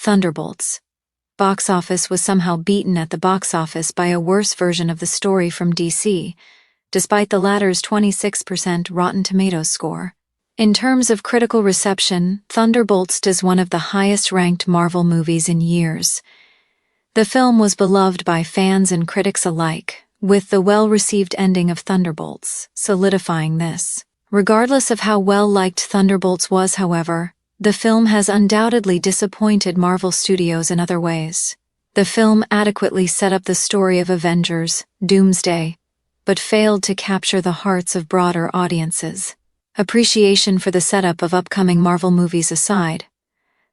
Thunderbolts. Box office was somehow beaten at the box office by a worse version of the story from DC, despite the latter's 26% Rotten Tomatoes score. In terms of critical reception, Thunderbolts is one of the highest-ranked Marvel movies in years. The film was beloved by fans and critics alike, with the well-received ending of Thunderbolts solidifying this. Regardless of how well-liked Thunderbolts was, however, the film has undoubtedly disappointed Marvel Studios in other ways. The film adequately set up the story of Avengers, Doomsday, but failed to capture the hearts of broader audiences. Appreciation for the setup of upcoming Marvel movies aside,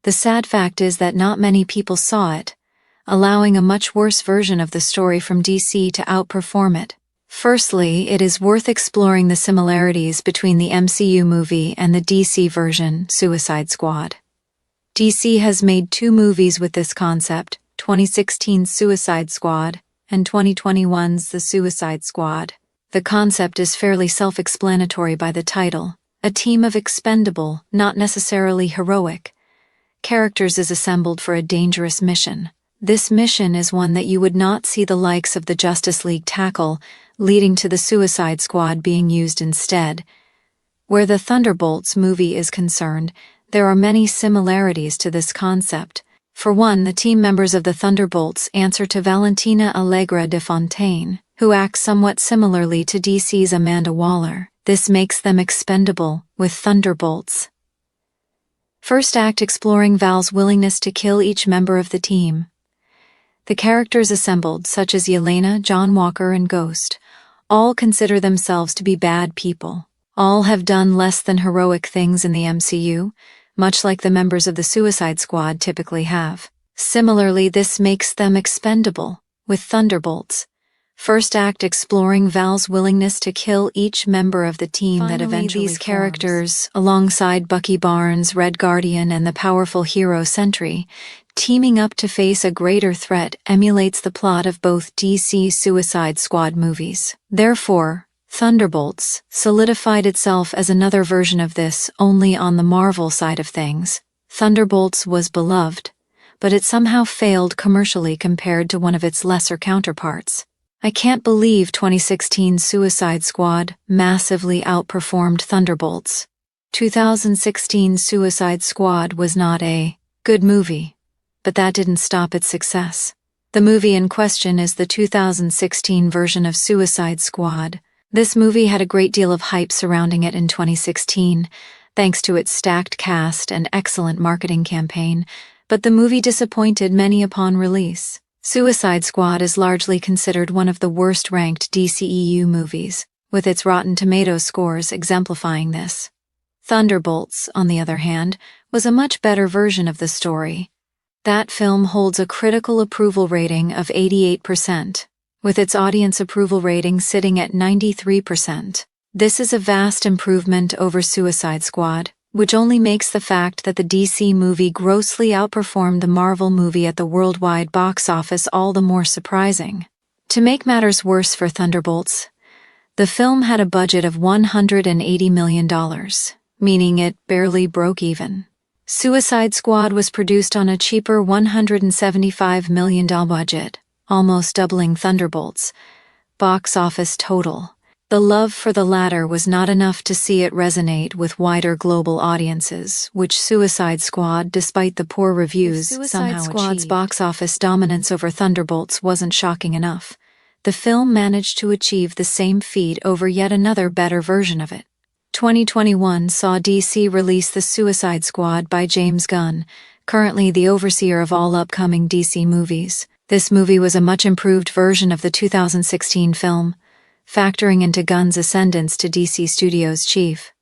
the sad fact is that not many people saw it, allowing a much worse version of the story from DC to outperform it. Firstly, it is worth exploring the similarities between the MCU movie and the DC version, Suicide Squad. DC has made two movies with this concept, 2016's Suicide Squad and 2021's The Suicide Squad. The concept is fairly self-explanatory by the title. A team of expendable, not necessarily heroic, characters is assembled for a dangerous mission. This mission is one that you would not see the likes of the Justice League tackle, leading to the Suicide Squad being used instead. Where the Thunderbolts movie is concerned, there are many similarities to this concept. For one, the team members of the Thunderbolts answer to Valentina Allegra de Fontaine, who acts somewhat similarly to DC's Amanda Waller. This makes them expendable, with Thunderbolts. First act exploring Val's willingness to kill each member of the team. The characters assembled, such as Yelena, John Walker, and Ghost, all consider themselves to be bad people. All have done less than heroic things in the MCU, much like the members of the Suicide Squad typically have. Similarly, this makes them expendable, with Thunderbolts. First act exploring Val's willingness to kill each member of the team. Finally, that eventually these characters, alongside Bucky Barnes, Red Guardian, and the powerful hero Sentry, teaming up to face a greater threat emulates the plot of both DC's Suicide Squad movies. Therefore, Thunderbolts solidified itself as another version of this only on the Marvel side of things. Thunderbolts was beloved, but it somehow failed commercially compared to one of its lesser counterparts. I can't believe 2016's Suicide Squad massively outperformed Thunderbolts. 2016's Suicide Squad was not a good movie, but that didn't stop its success. The movie in question is the 2016 version of Suicide Squad. This movie had a great deal of hype surrounding it in 2016, thanks to its stacked cast and excellent marketing campaign, but the movie disappointed many upon release. Suicide Squad is largely considered one of the worst-ranked DCEU movies, with its Rotten Tomatoes scores exemplifying this. Thunderbolts, on the other hand, was a much better version of the story. That film holds a critical approval rating of 88%, with its audience approval rating sitting at 93%. This is a vast improvement over Suicide Squad, which only makes the fact that the DC movie grossly outperformed the Marvel movie at the worldwide box office all the more surprising. To make matters worse for Thunderbolts, the film had a budget of $180 million, meaning it barely broke even. Suicide Squad was produced on a cheaper $175 million budget, almost doubling Thunderbolts' box office total. The love for the latter was not enough to see it resonate with wider global audiences, which Suicide Squad, despite the poor reviews, somehow Squad's achieved. Box office dominance over Thunderbolts wasn't shocking enough. The film managed to achieve the same feat over yet another better version of it. 2021 saw DC release The Suicide Squad by James Gunn, currently the overseer of all upcoming DC movies. This movie was a much improved version of the 2016 film, factoring into Gunn's ascendance to DC Studios' chief.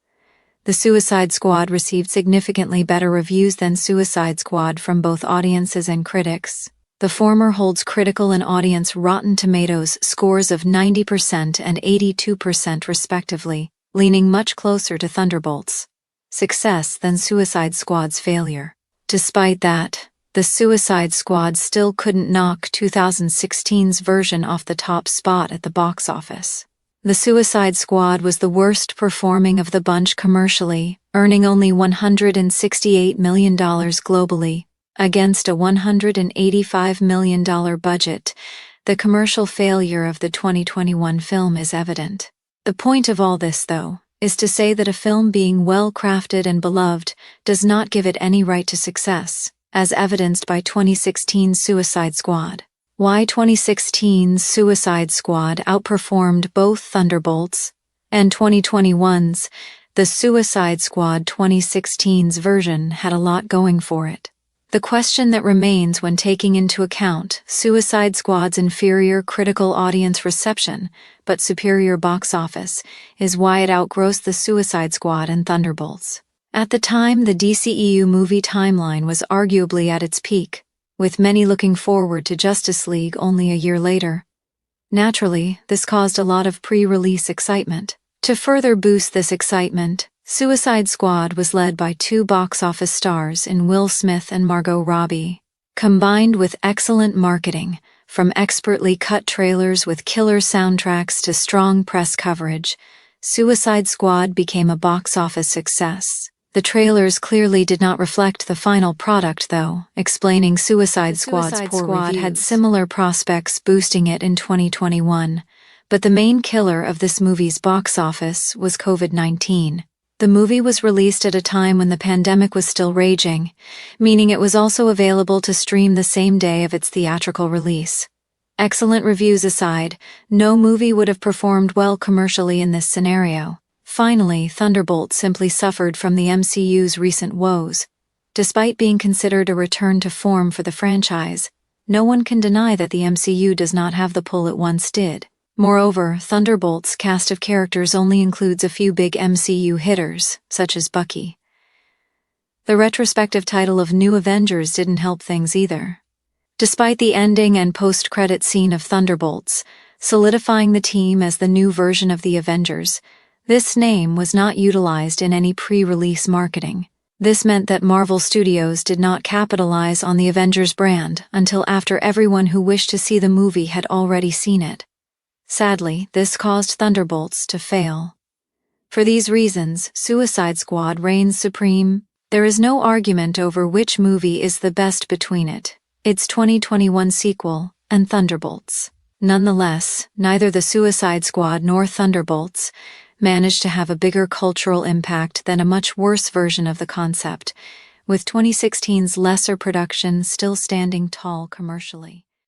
The Suicide Squad received significantly better reviews than Suicide Squad from both audiences and critics. The former holds critical and audience Rotten Tomatoes scores of 90% and 82% respectively, leaning much closer to Thunderbolts' success than Suicide Squad's failure. Despite that, the Suicide Squad still couldn't knock 2016's version off the top spot at the box office. The Suicide Squad was the worst performing of the bunch commercially, earning only $168 million globally, Against a $185 million budget, the commercial failure of the 2021 film is evident. The point of all this, though, is to say that a film being well-crafted and beloved does not give it any right to success, as evidenced by 2016's Suicide Squad. Why 2016's Suicide Squad outperformed both Thunderbolts and 2021's The Suicide Squad 2016's version had a lot going for it. The question that remains when taking into account Suicide Squad's inferior critical audience reception but superior box office is why it outgrossed The Suicide Squad and Thunderbolts. At the time, the DCEU movie timeline was arguably at its peak, with many looking forward to Justice League only a year later. Naturally, this caused a lot of pre-release excitement. To further boost this excitement, Suicide Squad was led by two box office stars in Will Smith and Margot Robbie. Combined with excellent marketing, from expertly cut trailers with killer soundtracks to strong press coverage, Suicide Squad became a box office success. The trailers clearly did not reflect the final product, though, explaining Suicide Squad's poor reviews. Had similar prospects boosting it in 2021, but the main killer of this movie's box office was COVID-19. The movie was released at a time when the pandemic was still raging, meaning it was also available to stream the same day of its theatrical release. Excellent reviews aside, no movie would have performed well commercially in this scenario. Finally, Thunderbolts simply suffered from the MCU's recent woes. Despite being considered a return to form for the franchise, no one can deny that the MCU does not have the pull it once did. Moreover, Thunderbolts' cast of characters only includes a few big MCU hitters, such as Bucky. The retrospective title of New Avengers didn't help things either. Despite the ending and post-credit scene of Thunderbolts, solidifying the team as the new version of the Avengers, this name was not utilized in any pre-release marketing. This meant that Marvel Studios did not capitalize on the Avengers brand until after everyone who wished to see the movie had already seen it. Sadly, this caused Thunderbolts to fail. For these reasons, Suicide Squad reigns supreme. There is no argument over which movie is the best between it, its 2021 sequel, and Thunderbolts. Nonetheless, neither the Suicide Squad nor Thunderbolts managed to have a bigger cultural impact than a much worse version of the concept, with 2016's lesser production still standing tall commercially.